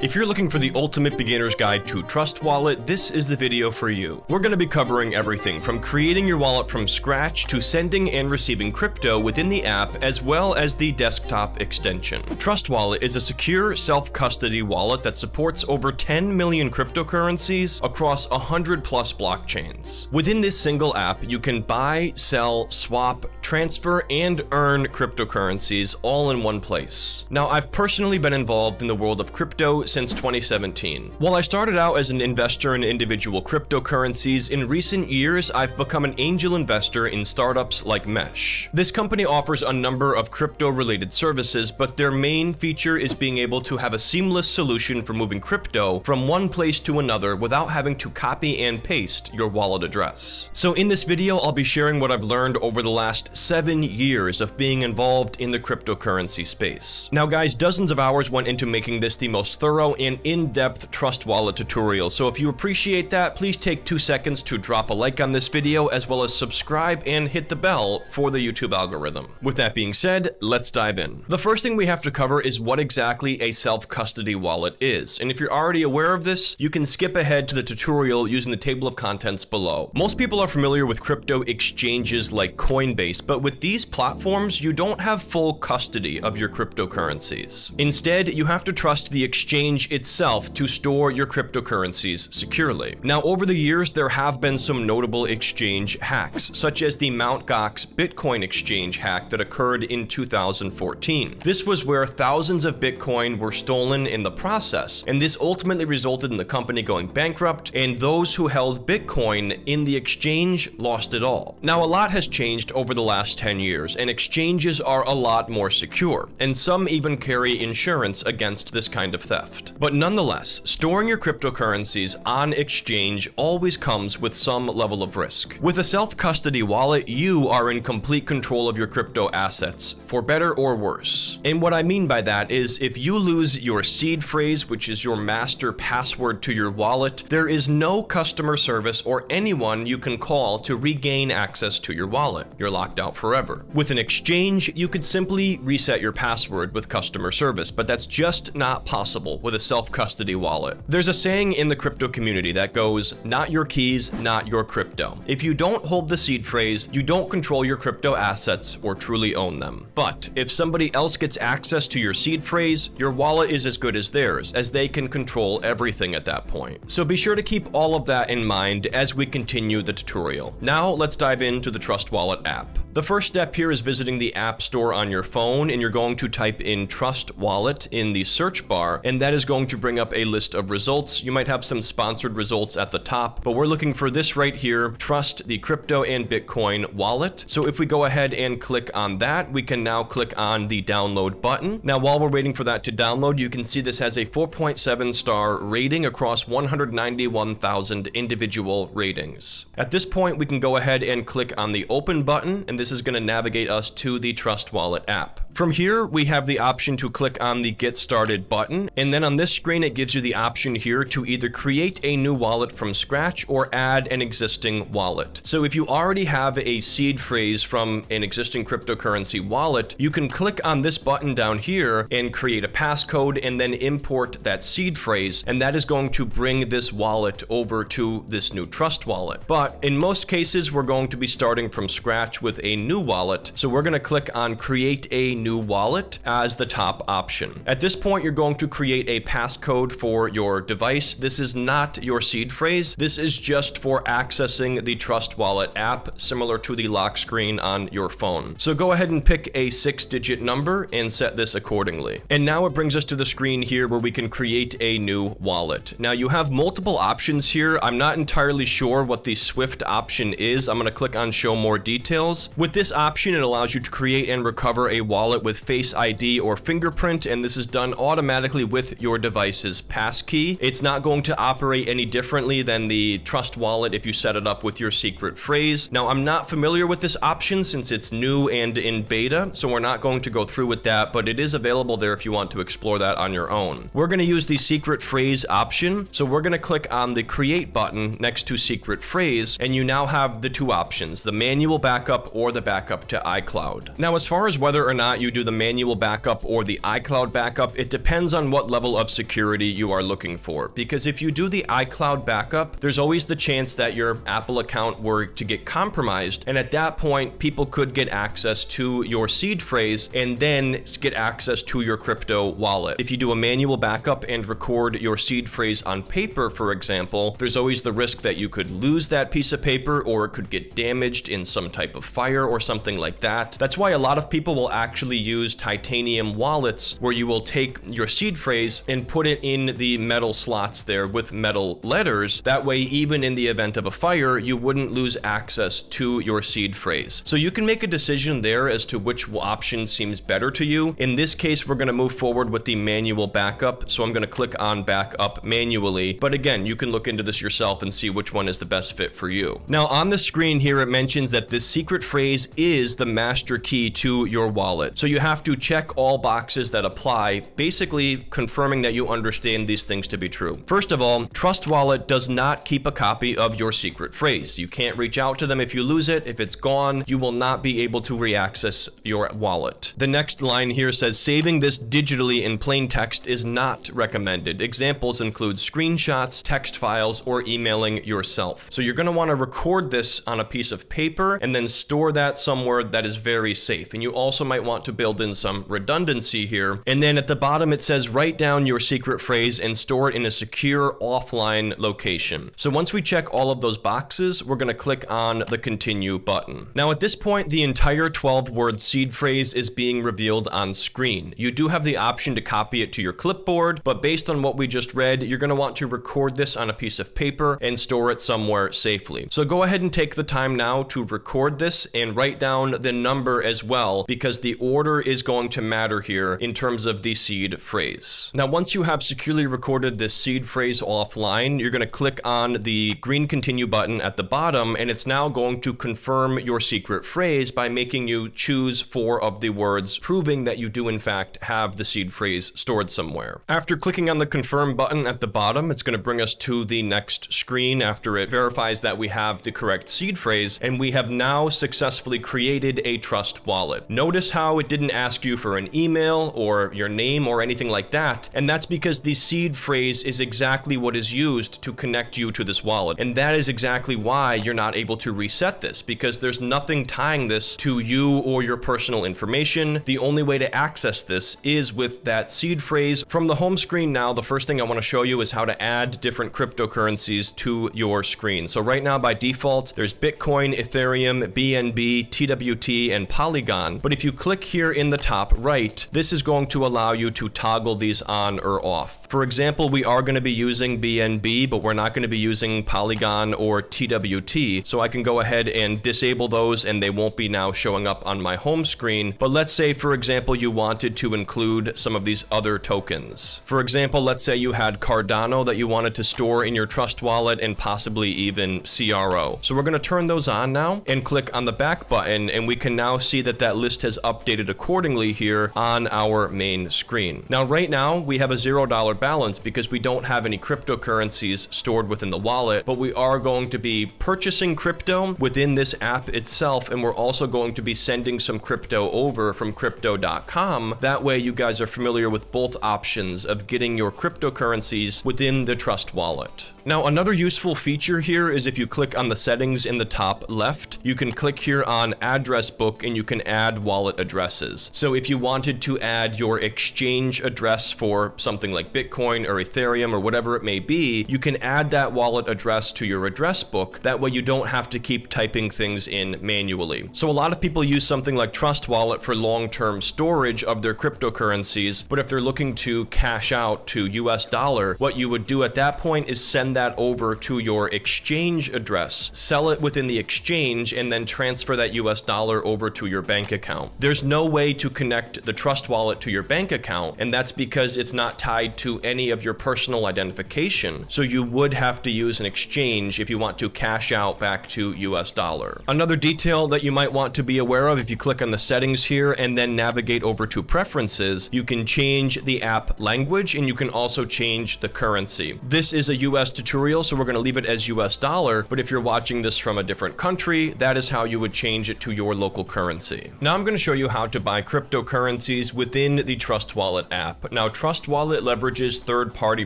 If you're looking for the ultimate beginner's guide to Trust Wallet, this is the video for you. We're going to be covering everything from creating your wallet from scratch to sending and receiving crypto within the app, as well as the desktop extension. Trust Wallet is a secure self-custody wallet that supports over 10 million cryptocurrencies across 100 plus blockchains. Within this single app, you can buy, sell, swap, transfer, and earn cryptocurrencies all in one place. Now, I've personally been involved in the world of crypto since 2017. While I started out as an investor in individual cryptocurrencies, in recent years I've become an angel investor in startups like Mesh. This company offers a number of crypto-related services, but their main feature is being able to have a seamless solution for moving crypto from one place to another without having to copy and paste your wallet address. So in this video, I'll be sharing what I've learned over the last 7 years of being involved in the cryptocurrency space. Now guys, dozens of hours went into making this the most thorough and in-depth Trust Wallet tutorial, so if you appreciate that, please take 2 seconds to drop a like on this video, as well as subscribe and hit the bell for the YouTube algorithm. With that being said, let's dive in. The first thing we have to cover is what exactly a self-custody wallet is, and if you're already aware of this, you can skip ahead to the tutorial using the table of contents below. Most people are familiar with crypto exchanges like Coinbase, but with these platforms, you don't have full custody of your cryptocurrencies. Instead, you have to trust the exchange itself to store your cryptocurrencies securely. Now, over the years, there have been some notable exchange hacks, such as the Mt. Gox Bitcoin exchange hack that occurred in 2014. This was where thousands of Bitcoin were stolen in the process, and this ultimately resulted in the company going bankrupt, and those who held Bitcoin in the exchange lost it all. Now, a lot has changed over the last 10 years, and exchanges are a lot more secure, and some even carry insurance against this kind of theft. But nonetheless, storing your cryptocurrencies on exchange always comes with some level of risk. With a self-custody wallet, you are in complete control of your crypto assets, for better or worse. And what I mean by that is, if you lose your seed phrase, which is your master password to your wallet, there is no customer service or anyone you can call to regain access to your wallet. You're locked out forever. With an exchange, you could simply reset your password with customer service, but that's just not possible with a self-custody wallet. There's a saying in the crypto community that goes, "Not your keys, not your crypto." If you don't hold the seed phrase, you don't control your crypto assets or truly own them. But if somebody else gets access to your seed phrase, your wallet is as good as theirs, as they can control everything at that point. So be sure to keep all of that in mind as we continue the tutorial. Now let's dive into the Trust Wallet app. The first step here is visiting the App Store on your phone, and you're going to type in Trust Wallet in the search bar, and that is going to bring up a list of results. You might have some sponsored results at the top, but we're looking for this right here, Trust the Crypto and Bitcoin Wallet. So if we go ahead and click on that, we can now click on the download button. Now, while we're waiting for that to download, you can see this has a 4.7 star rating across 191,000 individual ratings. At this point, we can go ahead and click on the open button, and this is going to navigate us to the Trust Wallet app. From here, we have the option to click on the Get Started button, and then on this screen, it gives you the option here to either create a new wallet from scratch or add an existing wallet. So if you already have a seed phrase from an existing cryptocurrency wallet, you can click on this button down here and create a passcode and then import that seed phrase, and that is going to bring this wallet over to this new Trust Wallet. But in most cases, we're going to be starting from scratch with a new wallet, so we're going to click on Create a New Wallet as the top option. At this point, you're going to create a passcode for your device. This is not your seed phrase. This is just for accessing the Trust Wallet app, similar to the lock screen on your phone. So go ahead and pick a 6-digit number and set this accordingly. And now it brings us to the screen here where we can create a new wallet. Now you have multiple options here. I'm not entirely sure what the Swift option is. I'm going to click on Show More Details. With this option, it allows you to create and recover a wallet with Face ID or fingerprint, and this is done automatically with your device's passkey. It's not going to operate any differently than the Trust Wallet if you set it up with your secret phrase. Now, I'm not familiar with this option since it's new and in beta, so we're not going to go through with that, but it is available there if you want to explore that on your own. We're going to use the secret phrase option, so we're going to click on the Create button next to secret phrase, and you now have the two options, the manual backup or the backup to iCloud. Now, as far as whether or not you do the manual backup or the iCloud backup, it depends on what level of security you are looking for. Because if you do the iCloud backup, there's always the chance that your Apple account were to get compromised, and at that point, people could get access to your seed phrase and then get access to your crypto wallet. If you do a manual backup and record your seed phrase on paper, for example, there's always the risk that you could lose that piece of paper or it could get damaged in some type of fire or something like that. That's why a lot of people will actually use titanium wallets, where you will take your seed phrase and put it in the metal slots there with metal letters. That way, even in the event of a fire, you wouldn't lose access to your seed phrase. So you can make a decision there as to which option seems better to you. In this case, we're going to move forward with the manual backup. So I'm going to click on backup manually. But again, you can look into this yourself and see which one is the best fit for you. Now on the screen here, it mentions that this secret phrase is the master key to your wallet. So you have to check all boxes that apply, basically confirming that you understand these things to be true. First of all, Trust Wallet does not keep a copy of your secret phrase. You can't reach out to them if you lose it. If it's gone, you will not be able to reaccess your wallet. The next line here says saving this digitally in plain text is not recommended. Examples include screenshots, text files, or emailing yourself. So you're going to want to record this on a piece of paper and then store that somewhere that is very safe. And you also might want to build in some redundancy here. And then at the bottom, it says write down your secret phrase and store it in a secure offline location. So once we check all of those boxes, we're going to click on the continue button. Now at this point, the entire 12-word seed phrase is being revealed on screen. You do have the option to copy it to your clipboard, but based on what we just read, you're going to want to record this on a piece of paper and store it somewhere safely. So go ahead and take the time now to record this and write down the number as well, because the order is going to matter here in terms of the seed phrase. Now, once you have securely recorded this seed phrase offline, you're going to click on the green continue button at the bottom, and it's now going to confirm your secret phrase by making you choose 4 of the words, proving that you do in fact have the seed phrase stored somewhere. After clicking on the confirm button at the bottom, it's going to bring us to the next screen after it verifies that we have the correct seed phrase, and we have now successfully created a Trust Wallet. Notice how it didn't ask you for an email or your name or anything like that, and that's because the seed phrase is exactly what is used to connect you to this wallet, and that is exactly why you're not able to reset this, because there's nothing tying this to you or your personal information. The only way to access this is with that seed phrase. From the home screen now, the first thing I want to show you is how to add different cryptocurrencies to your screen. So right now by default, there's Bitcoin, Ethereum, BNB, TWT, and Polygon. But if you click here in the top right, this is going to allow you to toggle these on or off. For example, we are going to be using BNB, but we're not going to be using Polygon or TWT. So I can go ahead and disable those and they won't be now showing up on my home screen. But let's say, for example, you wanted to include some of these other tokens. For example, let's say you had Cardano that you wanted to store in your Trust Wallet and possibly even CRO. So we're going to turn those on now and click on the back button, and we can now see that that list has updated accordingly here on our main screen. Now, right now, we have a $0 balance because we don't have any cryptocurrencies stored within the wallet, but we are going to be purchasing crypto within this app itself, and we're also going to be sending some crypto over from crypto.com. That way you guys are familiar with both options of getting your cryptocurrencies within the Trust Wallet. Now, another useful feature here is if you click on the settings in the top left, you can click here on address book and you can add wallet addresses. So if you wanted to add your exchange address for something like Bitcoin or Ethereum or whatever it may be, you can add that wallet address to your address book. That way you don't have to keep typing things in manually. So a lot of people use something like Trust Wallet for long-term storage of their cryptocurrencies, but if they're looking to cash out to US dollar, what you would do at that point is send that over to your exchange address, sell it within the exchange, and then transfer that US dollar over to your bank account. There's no way to connect the Trust Wallet to your bank account, and that's because it's not tied to any of your personal identification. So you would have to use an exchange if you want to cash out back to US dollar. Another detail that you might want to be aware of, if you click on the settings here and then navigate over to preferences, you can change the app language and you can also change the currency. This is a US to tutorial, so we're going to leave it as US dollar, but if you're watching this from a different country, that is how you would change it to your local currency. Now I'm going to show you how to buy cryptocurrencies within the Trust Wallet app. Now Trust Wallet leverages third-party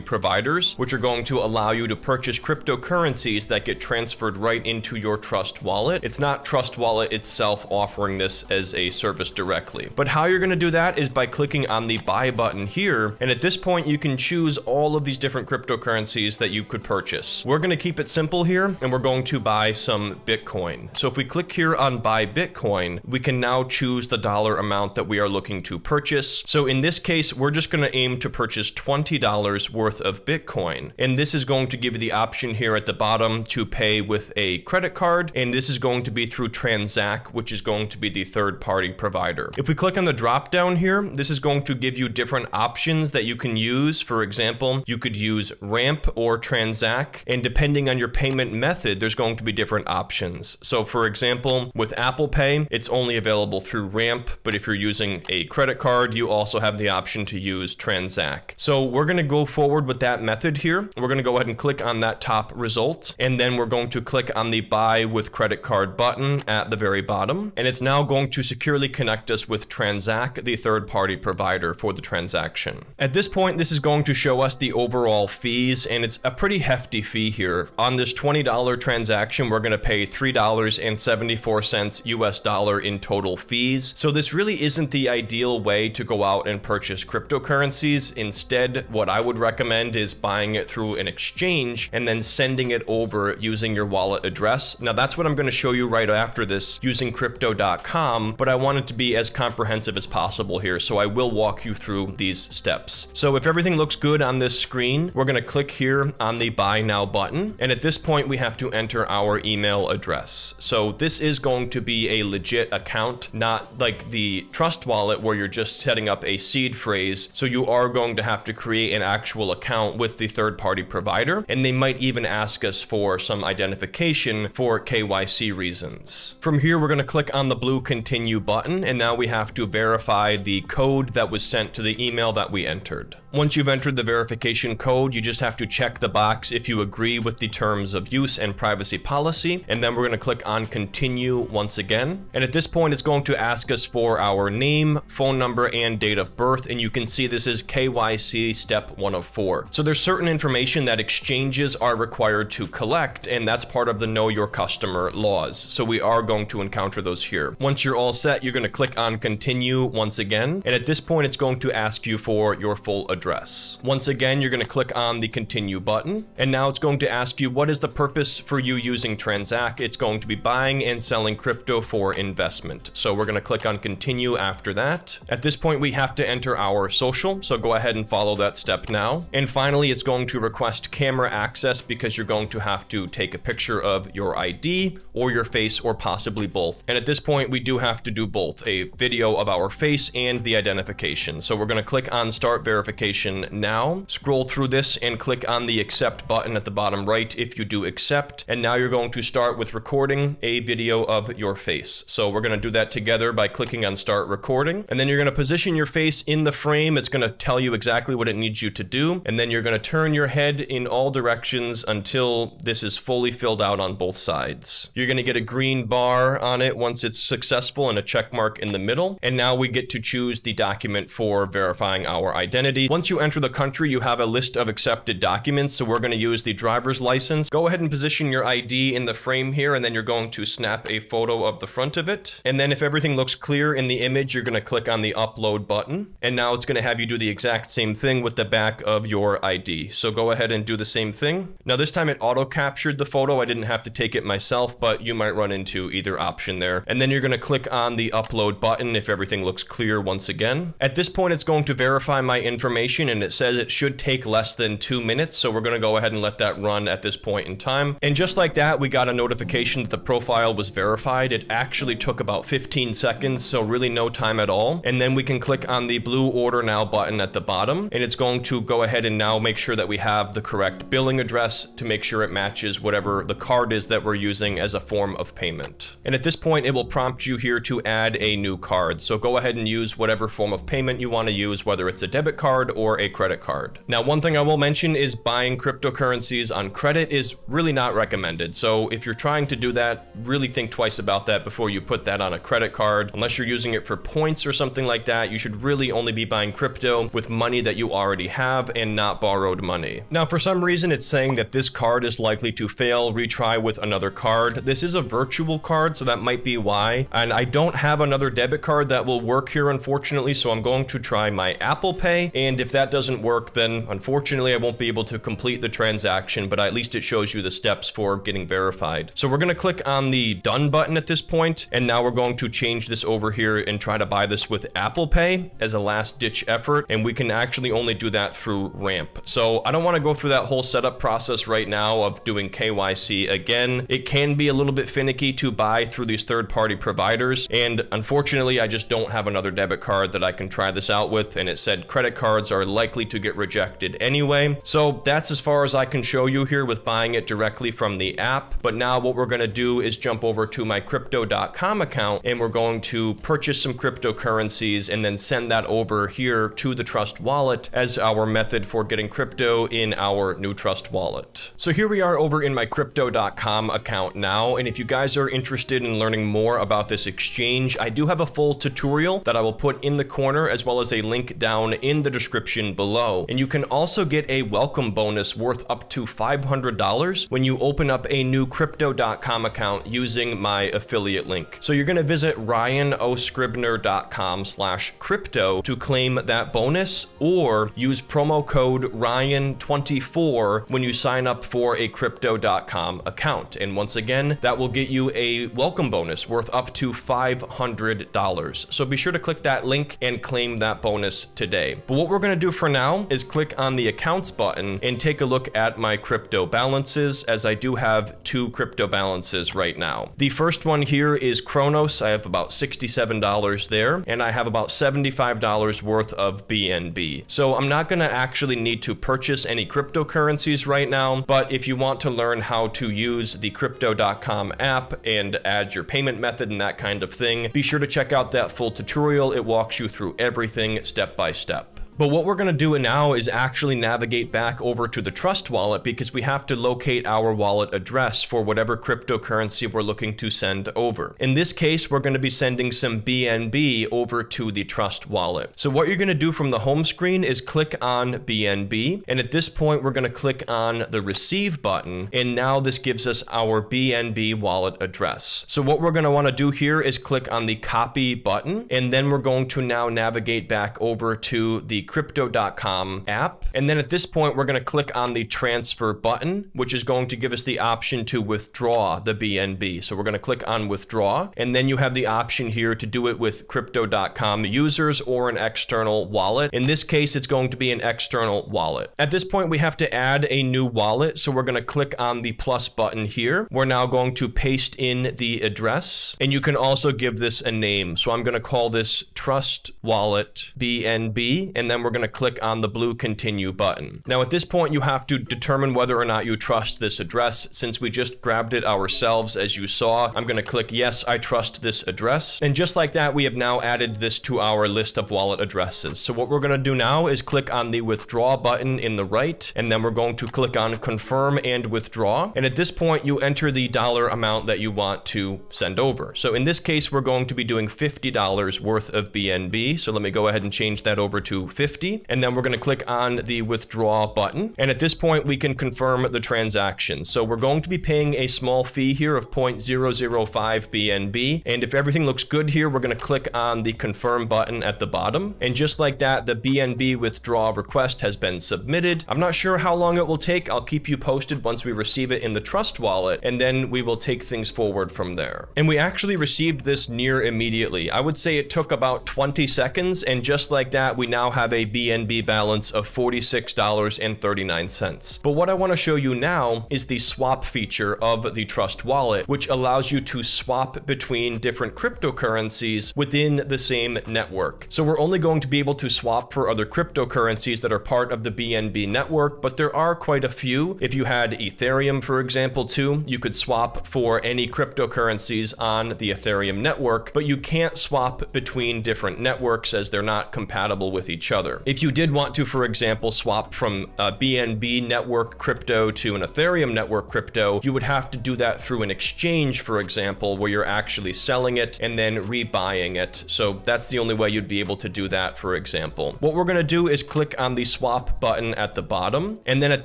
providers, which are going to allow you to purchase cryptocurrencies that get transferred right into your Trust Wallet. It's not Trust Wallet itself offering this as a service directly. But how you're going to do that is by clicking on the buy button here, and at this point you can choose all of these different cryptocurrencies that you could purchase. We're going to keep it simple here, and we're going to buy some Bitcoin. So if we click here on buy Bitcoin, we can now choose the dollar amount that we are looking to purchase. So in this case, we're just going to aim to purchase $20 worth of Bitcoin. And this is going to give you the option here at the bottom to pay with a credit card. And this is going to be through Transact, which is going to be the third-party provider. If we click on the drop down here, this is going to give you different options that you can use. For example, you could use Ramp or Transact, and depending on your payment method, there's going to be different options. So for example, with Apple Pay, it's only available through Ramp, but if you're using a credit card, you also have the option to use Transact. So we're going to go forward with that method here. We're going to go ahead and click on that top result, and then we're going to click on the buy with credit card button at the very bottom, and it's now going to securely connect us with Transact, the third-party provider for the transaction. At this point, this is going to show us the overall fees, and it's a pretty hefty fee here. On this $20 transaction, we're going to pay $3.74 US dollar in total fees. So this really isn't the ideal way to go out and purchase cryptocurrencies. Instead, what I would recommend is buying it through an exchange and then sending it over using your wallet address. Now that's what I'm going to show you right after this using crypto.com, but I want it to be as comprehensive as possible here, so I will walk you through these steps. So if everything looks good on this screen, we're going to click here on the buy now button, and at this point we have to enter our email address. So this is going to be a legit account, not like the Trust Wallet where you're just setting up a seed phrase. So you are going to have to create an actual account with the third-party provider, and they might even ask us for some identification for KYC reasons. From here, we're going to click on the blue continue button, and now we have to verify the code that was sent to the email that we entered. Once you've entered the verification code, you just have to check the box if you agree with the terms of use and privacy policy, and then we're going to click on continue once again. And at this point, it's going to ask us for our name, phone number, and date of birth, and you can see this is KYC step 1 of 4. So there's certain information that exchanges are required to collect, and that's part of the Know Your Customer laws. So we are going to encounter those here. Once you're all set, you're going to click on continue once again, and at this point, it's going to ask you for your full address. Once again, you're going to click on the continue button, and now it's going to ask you what is the purpose for you using Transact. It's going to be buying and selling crypto for investment. So we're going to click on continue after that. At this point, we have to enter our social, so go ahead and follow that step now. And finally, it's going to request camera access because you're going to have to take a picture of your ID or your face, or possibly both. And at this point, we do have to do both, a video of our face and the identification. So we're going to click on start verification now, scroll through this and click on the accept button at the bottom right if you do accept. And now you're going to start with recording a video of your face. So we're going to do that together by clicking on start recording, and then you're going to position your face in the frame. It's going to tell you exactly what it needs you to do, and then you're going to turn your head in all directions until this is fully filled out on both sides. You're going to get a green bar on it once it's successful and a check mark in the middle, and now we get to choose the document for verifying our identity. Once you enter the country, you have a list of accepted documents, so we're going to use the driver's license. Go ahead and position your ID in the frame here, and then you're going to snap a photo of the front of it, and then if everything looks clear in the image, you're going to click on the upload button, and now it's going to have you do the exact same thing with the back of your ID. So go ahead and do the same thing. Now this time it auto captured the photo. I didn't have to take it myself, but you might run into either option there. And then you're going to click on the upload button if everything looks clear once again. At this point, it's going to verify my information, and it says it should take less than 2 minutes. So we're going to go ahead and let that run at this point in time. And just like that, we got a notification that the profile was verified. It actually took about 15 seconds, so really no time at all. And then we can click on the blue order now button at the bottom, and it's going to go ahead and now make sure that we have the correct billing address to make sure it matches whatever the card is that we're using as a form of payment. And at this point, it will prompt you here to add a new card. So go ahead and use whatever form of payment you want to use, whether it's a debit card or a credit card. Now, one thing I will mention is buying cryptocurrencies cryptocurrencies on credit is really not recommended. So if you're trying to do that, really think twice about that before you put that on a credit card. Unless you're using it for points or something like that, you should really only be buying crypto with money that you already have and not borrowed money. Now, for some reason, it's saying that this card is likely to fail. Retry with another card. This is a virtual card, so that might be why. And I don't have another debit card that will work here, unfortunately, so I'm going to try my Apple Pay. And if that doesn't work, then unfortunately, I won't be able to complete the transaction, but at least it shows you the steps for getting verified. So we're going to click on the done button at this point, and now we're going to change this over here and try to buy this with Apple Pay as a last ditch effort. And we can actually only do that through Ramp. So I don't want to go through that whole setup process right now of doing KYC again. It can be a little bit finicky to buy through these third-party providers. And unfortunately, I just don't have another debit card that I can try this out with. And it said credit cards are likely to get rejected anyway. So that's as far as I can show you here with buying it directly from the app. But now what we're going to do is jump over to my crypto.com account, and we're going to purchase some cryptocurrencies and then send that over here to the Trust Wallet as our method for getting crypto in our new Trust Wallet. So here we are over in my crypto.com account now. And if you guys are interested in learning more about this exchange, I do have a full tutorial that I will put in the corner, as well as a link down in the description below. And you can also get a welcome bonus worth up to $500 when you open up a new crypto.com account using my affiliate link. So you're going to visit ryanoscribner.com/crypto to claim that bonus, or use promo code Ryan24 when you sign up for a crypto.com account. And once again, that will get you a welcome bonus worth up to $500. So be sure to click that link and claim that bonus today. But what we're going to do for now is click on the accounts button and take a look at my crypto balances, as I do have 2 crypto balances right now. The first one here is Kronos. I have about $67 there, and I have about $75 worth of BNB. So I'm not going to actually need to purchase any cryptocurrencies right now, but if you want to learn how to use the crypto.com app and add your payment method and that kind of thing, be sure to check out that full tutorial. It walks you through everything step by step. But what we're going to do now is actually navigate back over to the Trust Wallet, because we have to locate our wallet address for whatever cryptocurrency we're looking to send over. In this case, we're going to be sending some BNB over to the Trust Wallet. So what you're going to do from the home screen is click on BNB. And at this point, we're going to click on the Receive button. And now this gives us our BNB wallet address. So what we're going to want to do here is click on the Copy button. And then we're going to now navigate back over to the crypto.com app. And then at this point, we're going to click on the transfer button, which is going to give us the option to withdraw the BNB. So we're going to click on withdraw. And then you have the option here to do it with crypto.com users or an external wallet. In this case, it's going to be an external wallet. At this point, we have to add a new wallet. So we're going to click on the plus button here. We're now going to paste in the address, and you can also give this a name. So I'm going to call this Trust Wallet BNB, and then we're going to click on the blue continue button. Now at this point, you have to determine whether or not you trust this address. Since we just grabbed it ourselves, as you saw, I'm going to click yes, I trust this address. And just like that, we have now added this to our list of wallet addresses. So what we're going to do now is click on the withdraw button in the right, and then we're going to click on confirm and withdraw. And at this point, you enter the dollar amount that you want to send over. So in this case, we're going to be doing $50 worth of BNB. So let me go ahead and change that over to 50. And then we're going to click on the withdraw button. And at this point, we can confirm the transaction. So we're going to be paying a small fee here of 0.005 BNB. And if everything looks good here, we're going to click on the confirm button at the bottom. And just like that, the BNB withdraw request has been submitted. I'm not sure how long it will take. I'll keep you posted once we receive it in the Trust Wallet, and then we will take things forward from there. And we actually received this near immediately. I would say it took about 20 seconds. And just like that, we now have a BNB balance of $46.39. But what I want to show you now is the swap feature of the Trust Wallet, which allows you to swap between different cryptocurrencies within the same network. So we're only going to be able to swap for other cryptocurrencies that are part of the BNB network, but there are quite a few. If you had Ethereum, for example, too, you could swap for any cryptocurrencies on the Ethereum network, but you can't swap between different networks as they're not compatible with each other. other. If you did want to, for example, swap from a BNB network crypto to an Ethereum network crypto, you would have to do that through an exchange, for example, where you're actually selling it and then rebuying it. So that's the only way you'd be able to do that, for example. What we're going to do is click on the swap button at the bottom, and then at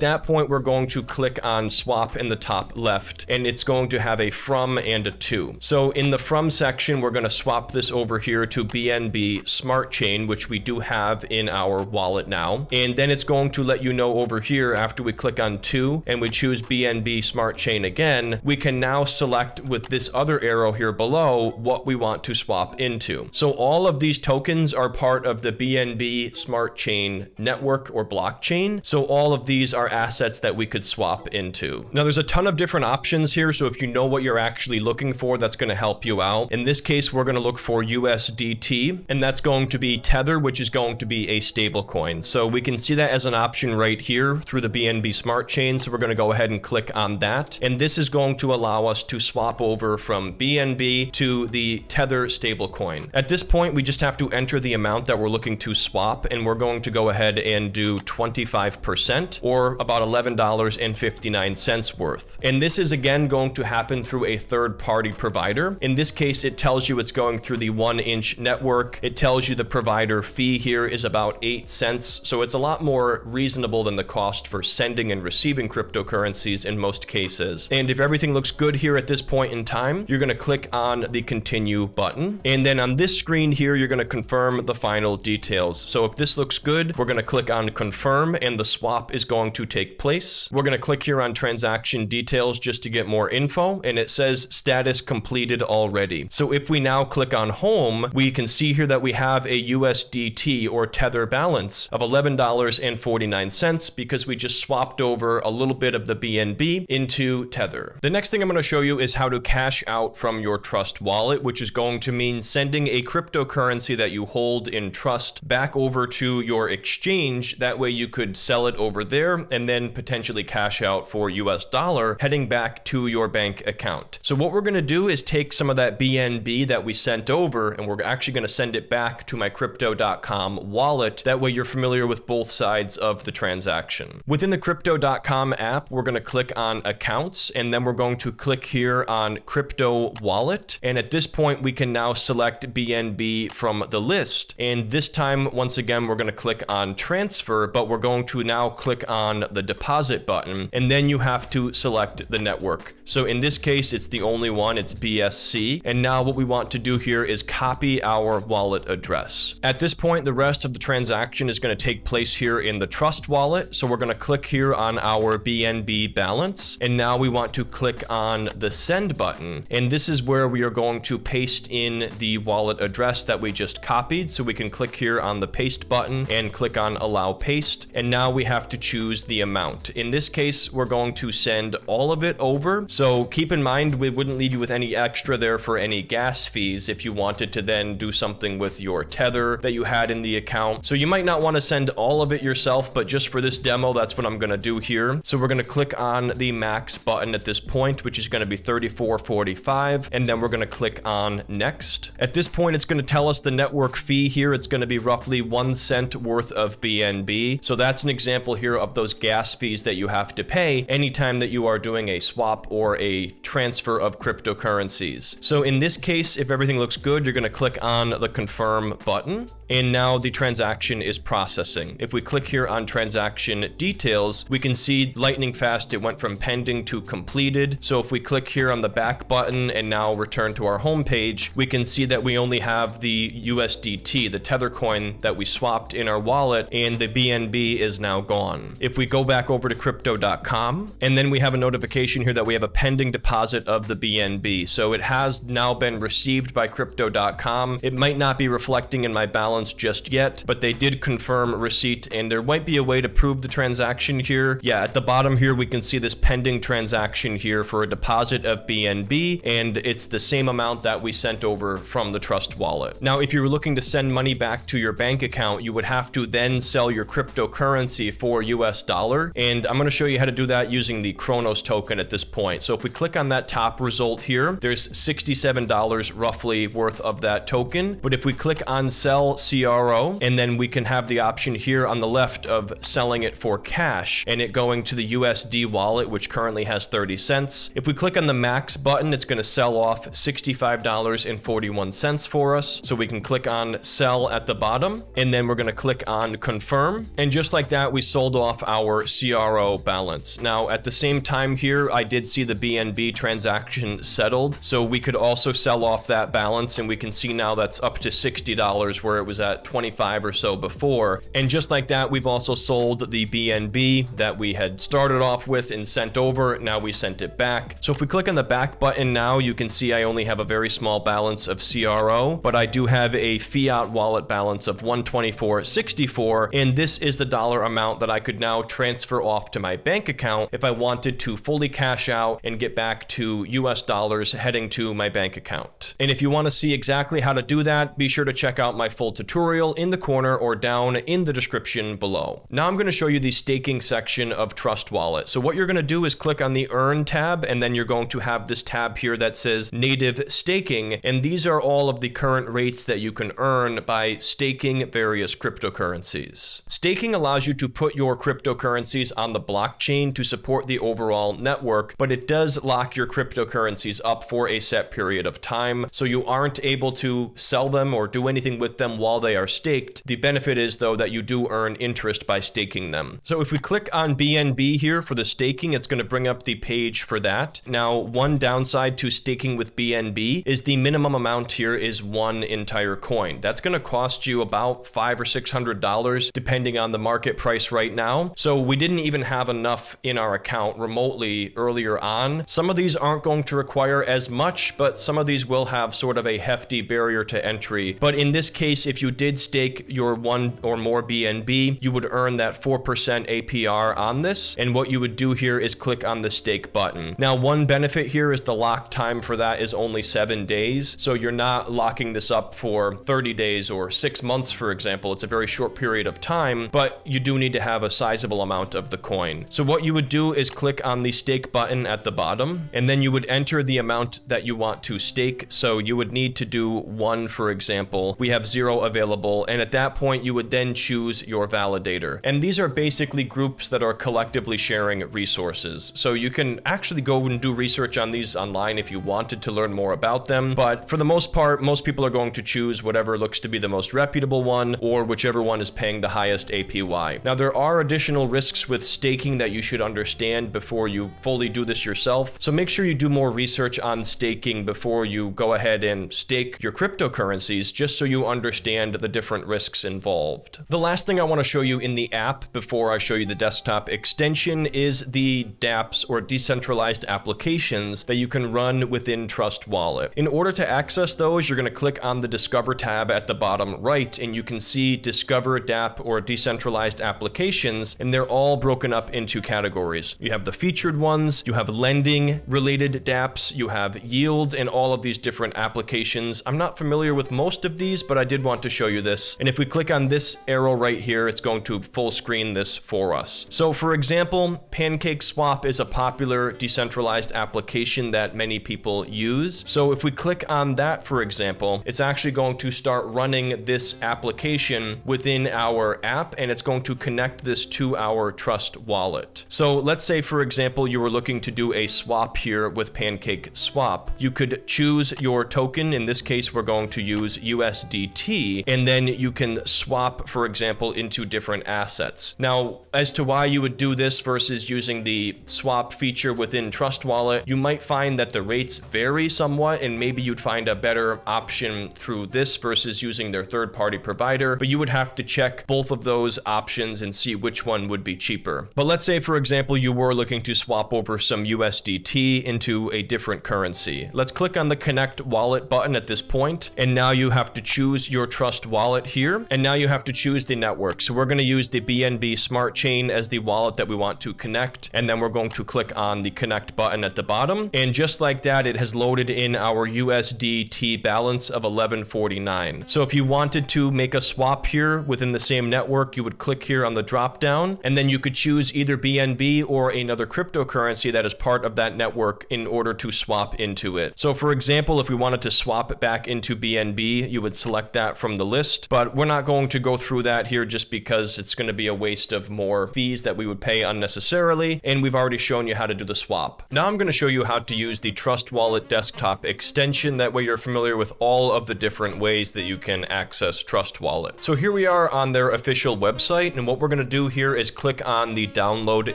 that point we're going to click on swap in the top left, and it's going to have a from and a to. So in the from section, we're going to swap this over here to BNB Smart Chain, which we do have in our wallet now. And then it's going to let you know over here, after we click on to and we choose BNB Smart Chain again, we can now select with this other arrow here below what we want to swap into. So all of these tokens are part of the BNB Smart Chain network or blockchain. So all of these are assets that we could swap into. Now there's a ton of different options here. So if you know what you're actually looking for, that's going to help you out. In this case, we're going to look for USDT, and that's going to be Tether, which is going to be a stable coin. So we can see that as an option right here through the BNB Smart Chain. So we're going to go ahead and click on that. And this is going to allow us to swap over from BNB to the Tether stablecoin. At this point, we just have to enter the amount that we're looking to swap, and we're going to go ahead and do 25% or about $11.59 worth. And this is again going to happen through a third-party provider. In this case, it tells you it's going through the 1inch network. It tells you the provider fee here is about 8 cents. So it's a lot more reasonable than the cost for sending and receiving cryptocurrencies in most cases. And if everything looks good here at this point in time, you're going to click on the continue button. And then on this screen here, you're going to confirm the final details. So if this looks good, we're going to click on confirm and the swap is going to take place. We're going to click here on transaction details just to get more info, and it says status completed already. So if we now click on home, we can see here that we have a USDT or Tether balance of $11.49 because we just swapped over a little bit of the BNB into Tether. The next thing I'm going to show you is how to cash out from your Trust wallet, which is going to mean sending a cryptocurrency that you hold in Trust back over to your exchange. That way you could sell it over there and then potentially cash out for US dollar heading back to your bank account. So what we're going to do is take some of that BNB that we sent over, and we're actually going to send it back to my Crypto.com wallet. That way you're familiar with both sides of the transaction. Within the Crypto.com app, we're going to click on accounts, and then we're going to click here on crypto wallet. And at this point, we can now select BNB from the list. And this time, once again, we're going to click on transfer, but we're going to now click on the deposit button, and then you have to select the network. So in this case, it's the only one, it's BSC. And now what we want to do here is copy our wallet address. At this point, the rest of the transaction is going to take place here in the Trust wallet. So we're going to click here on our BNB balance. And now we want to click on the send button. And this is where we are going to paste in the wallet address that we just copied. So we can click here on the paste button and click on allow paste. And now we have to choose the amount. In this case, we're going to send all of it over. So keep in mind, we wouldn't leave you with any extra there for any gas fees if you wanted to then do something with your Tether that you had in the account. So you might not want to send all of it yourself, but just for this demo, that's what I'm going to do here. So we're going to click on the max button at this point, which is going to be $34.45. And then we're going to click on next. At this point, it's going to tell us the network fee here. It's going to be roughly 1 cent worth of BNB. So that's an example here of those gas fees that you have to pay anytime that you are doing a swap or a transfer of cryptocurrencies. So in this case, if everything looks good, you're going to click on the confirm button, and now the transaction is processing. If we click here on transaction details, we can see lightning fast it went from pending to completed. So if we click here on the back button and now return to our home page, we can see that we only have the USDT, the Tether coin that we swapped in our wallet, and the BNB is now gone. If we go back over to Crypto.com, and then we have a notification here that we have a pending deposit of the BNB. So it has now been received by Crypto.com. It might not be reflecting in my balance just yet, but they did confirm receipt, and there might be a way to prove the transaction here. Yeah, at the bottom here, we can see this pending transaction here for a deposit of BNB, and it's the same amount that we sent over from the Trust wallet. Now, if you were looking to send money back to your bank account, you would have to then sell your cryptocurrency for US dollar, and I'm going to show you how to do that using the Chronos token at this point. So if we click on that top result here, there's $67 roughly worth of that token. But if we click on sell CRO and then then we can have the option here on the left of selling it for cash and it going to the USD wallet, which currently has 30 cents. If we click on the max button, it's going to sell off $65.41 for us. So we can click on sell at the bottom, and then we're going to click on confirm. And just like that, we sold off our CRO balance. Now, at the same time here, I did see the BNB transaction settled. So we could also sell off that balance, and we can see now that's up to $60 where it was at 25 or so before. And just like that, we've also sold the BNB that we had started off with and sent over. Now we sent it back. So if we click on the back button now, you can see I only have a very small balance of CRO, but I do have a fiat wallet balance of 124.64, and this is the dollar amount that I could now transfer off to my bank account if I wanted to fully cash out and get back to US dollars heading to my bank account. And if you want to see exactly how to do that, be sure to check out my full tutorial in the corner or down in the description below. Now I'm going to show you the staking section of Trust Wallet. So what you're going to do is click on the Earn tab, and then you're going to have this tab here that says Native Staking, and these are all of the current rates that you can earn by staking various cryptocurrencies. Staking allows you to put your cryptocurrencies on the blockchain to support the overall network, but it does lock your cryptocurrencies up for a set period of time, so you aren't able to sell them or do anything with them while they are staked. The benefit is, though, that you do earn interest by staking them. So if we click on BNB here for the staking, it's going to bring up the page for that. Now, one downside to staking with BNB is the minimum amount here is one entire coin. That's going to cost you about $500 or $600 depending on the market price right now. So we didn't even have enough in our account remotely earlier on. Some of these aren't going to require as much, but some of these will have sort of a hefty barrier to entry. But in this case, if you did stake your one or more BNB, you would earn that 4% APR on this. And what you would do here is click on the stake button. Now, one benefit here is the lock time for that is only 7 days. So you're not locking this up for 30 days or 6 months, for example. It's a very short period of time, but you do need to have a sizable amount of the coin. So what you would do is click on the stake button at the bottom, and then you would enter the amount that you want to stake. So you would need to do 1, for example. We have 0 available, and at that point, you would then choose your validator. And these are basically groups that are collectively sharing resources. So you can actually go and do research on these online if you wanted to learn more about them. But for the most part, most people are going to choose whatever looks to be the most reputable one, or whichever one is paying the highest APY. Now, there are additional risks with staking that you should understand before you fully do this yourself. So make sure you do more research on staking before you go ahead and stake your cryptocurrencies, just so you understand the different risks involved. The last thing I want to show you in the app before I show you the desktop extension is the dApps, or decentralized applications, that you can run within Trust Wallet. In order to access those, you're going to click on the Discover tab at the bottom right, and you can see Discover dApp or decentralized applications, and they're all broken up into categories. You have the featured ones, you have lending related dApps, you have yield, and all of these different applications. I'm not familiar with most of these, but I did want to show you this. And if we click on this arrow right here, it's going to full screen this for us. So for example, PancakeSwap is a popular decentralized application that many people use. So if we click on that, for example, it's actually going to start running this application within our app, and it's going to connect this to our Trust Wallet. So let's say, for example, you were looking to do a swap here with PancakeSwap. You could choose your token. In this case, we're going to use USDT, and then you can swap, for example, into different assets. Now, as to why you would do this versus using the swap feature within Trust Wallet, you might find that the rates vary somewhat, and maybe you'd find a better option through this versus using their third-party provider, but you would have to check both of those options and see which one would be cheaper. But let's say, for example, you were looking to swap over some USDT into a different currency. Let's click on the Connect Wallet button at this point, and now you have to choose your Trust Wallet here, and now you have to choose the network. So we're going to use the BNB Smart Chain as the wallet that we want to connect, and then we're going to click on the Connect button at the bottom, and just like that, it has loaded in our USDT balance of 1149. So if you wanted to make a swap here within the same network, you would click here on the drop down, and then you could choose either BNB or another cryptocurrency that is part of that network in order to swap into it. So for example, if we wanted to swap it back into BNB, you would select that from the list, but we're not going to go through that here just because it's going to be a waste of more fees that we would pay unnecessarily, and we've already shown you how to do the swap. Now I'm going to show you how to use the Trust Wallet desktop extension. That way you're familiar with all of the different ways that you can access Trust Wallet. So here we are on their official website, and what we're going to do here is click on the download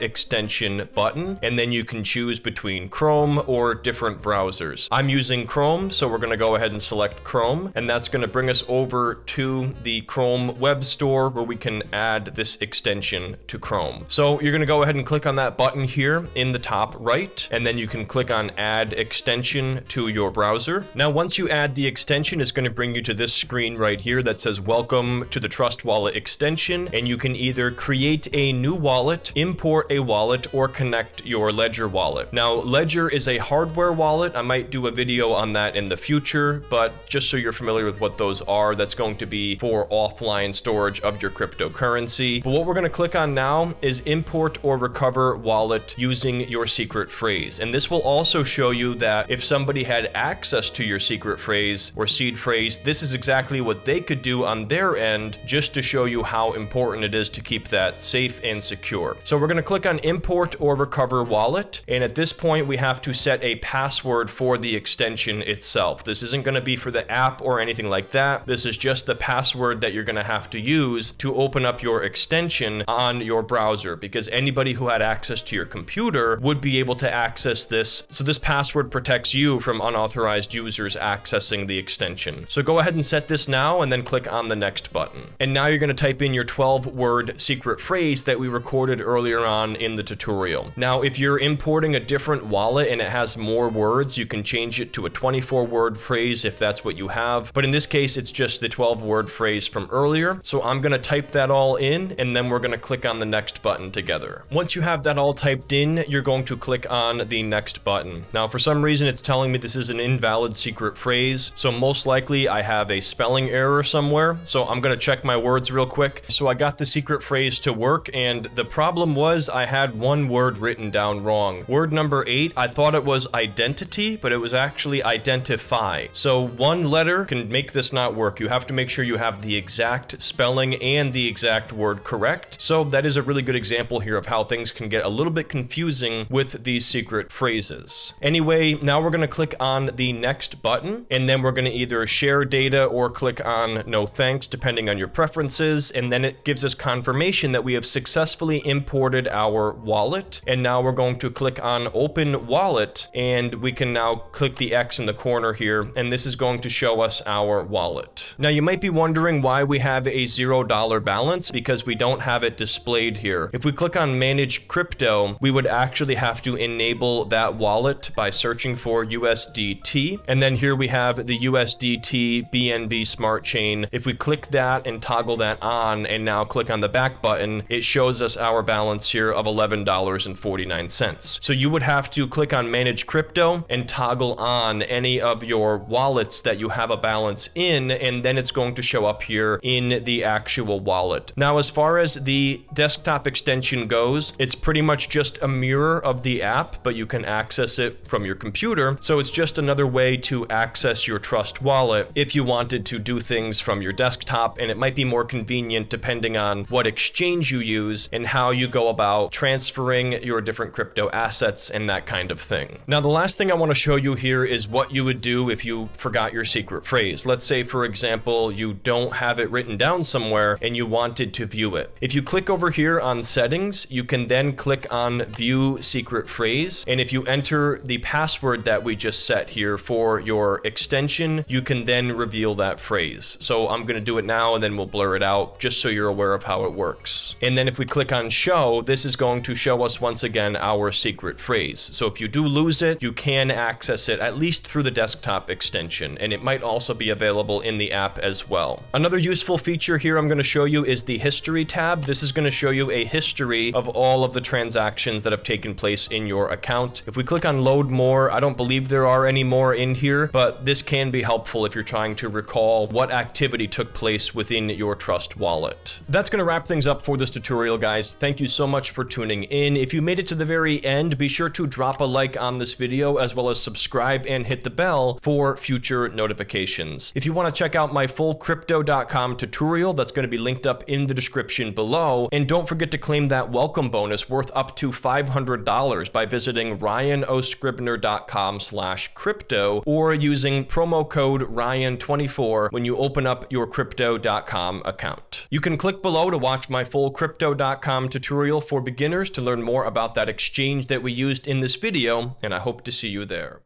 extension button, and then you can choose between Chrome or different browsers. I'm using Chrome, so we're going to go ahead and select Chrome, and that's going to bring us over to the Chrome web store where we can add this extension to Chrome. So you're going to go ahead and click on that button here in the top right, and then you can click on add extension to your browser. Now once you add the extension, it's going to bring you to this screen right here that says welcome to the Trust Wallet extension, and you can either create a new wallet, import a wallet, or connect your Ledger wallet. Now Ledger is a hardware wallet. I might do a video on that in the future, but just so you're familiar with what those are, that's going to be for offline storage of your cryptocurrency. But what we're going to click on now is import or recover wallet using your secret phrase. And this will also show you that if somebody had access to your secret phrase or seed phrase, this is exactly what they could do on their end, just to show you how important it is to keep that safe and secure. So we're going to click on import or recover wallet. And at this point, we have to set a password for the extension itself. This isn't going to be for the app or anything like that. This is just the password that you're going to have to use to open up your extension on your browser, because anybody who had access to your computer would be able to access this. So this password protects you from unauthorized users accessing the extension. So go ahead and set this now, and then click on the next button. And now you're going to type in your 12-word secret phrase that we recorded earlier on in the tutorial. Now, if you're importing a different wallet and it has more words, you can change it to a 24-word phrase if that's what you have. But in this case, it's just the 12-word phrase from earlier. So I'm going to type that all in, and then we're going to click on the next button together. Once you have that all typed in, you're going to click on the next button. Now, for some reason, it's telling me this is an invalid secret phrase. So most likely I have a spelling error somewhere. So I'm going to check my words real quick. So I got the secret phrase to work, and the problem was I had one word written down wrong. Word number 8, I thought it was identity, but it was actually identify. So one letter can make this not work. You have to make sure you have the exact spelling and the exact word correct. So that is a really good example here of how things can get a little bit confusing with these secret phrases. Anyway, now we're going to click on the next button, and then we're going to either share data or click on no thanks, depending on your preferences. And then it gives us confirmation that we have successfully imported our wallet. And now we're going to click on open wallet, and we can now click the X in the corner here, and this is going to show us our wallet. Now you might be wondering why we have a $0 balance, because we don't have it displayed here. If we click on manage crypto, we would actually have to enable that wallet by searching for USDT. And then here we have the USDT BNB Smart Chain. If we click that and toggle that on, and now click on the back button, it shows us our balance here of $11.49. So you would have to click on manage crypto and toggle on any of your wallets that you have a balance in, and then it's going to show up here in the actual wallet. Now, as far as the desktop extension goes, it's pretty much just a mirror of the app, but you can access it from your computer. So it's just another way to access your Trust Wallet if you wanted to do things from your desktop, and it might be more convenient depending on what exchange you use and how you go about transferring your different crypto assets and that kind of thing. Now, the last thing I want to show you here is what you would do if you forgot your secret phrase. Let's say, for example, you don't have it written down somewhere and you wanted to view it. If you click over here on settings, you can then click on view secret phrase. And if you enter the password that we just set here for your extension, you can then reveal that phrase. So I'm going to do it now, and then we'll blur it out just so you're aware of how it works. And then if we click on show, this is going to show us once again our secret phrase. So if you do lose it, you can access it at least through the desktop extension, and it might also be available in the app as well. Another useful feature here I'm going to show you is the history tab. This is going to show you a history of all of the transactions that have taken place in your account. If we click on load more, I don't believe there are any more in here, but this can be helpful if you're trying to recall what activity took place within your Trust Wallet. That's going to wrap things up for this tutorial, guys. Thank you so much for tuning in. If you made it to the very end, be sure to drop a like on this video, as well as subscribe and hit the bell for future notifications. If you want to check out my full crypto.com Crypto.com tutorial that's going to be linked up in the description below. And don't forget to claim that welcome bonus worth up to $500 by visiting ryanoscribner.com/crypto or using promo code RYAN24 when you open up your Crypto.com account. You can click below to watch my full Crypto.com tutorial for beginners to learn more about that exchange that we used in this video, and I hope to see you there.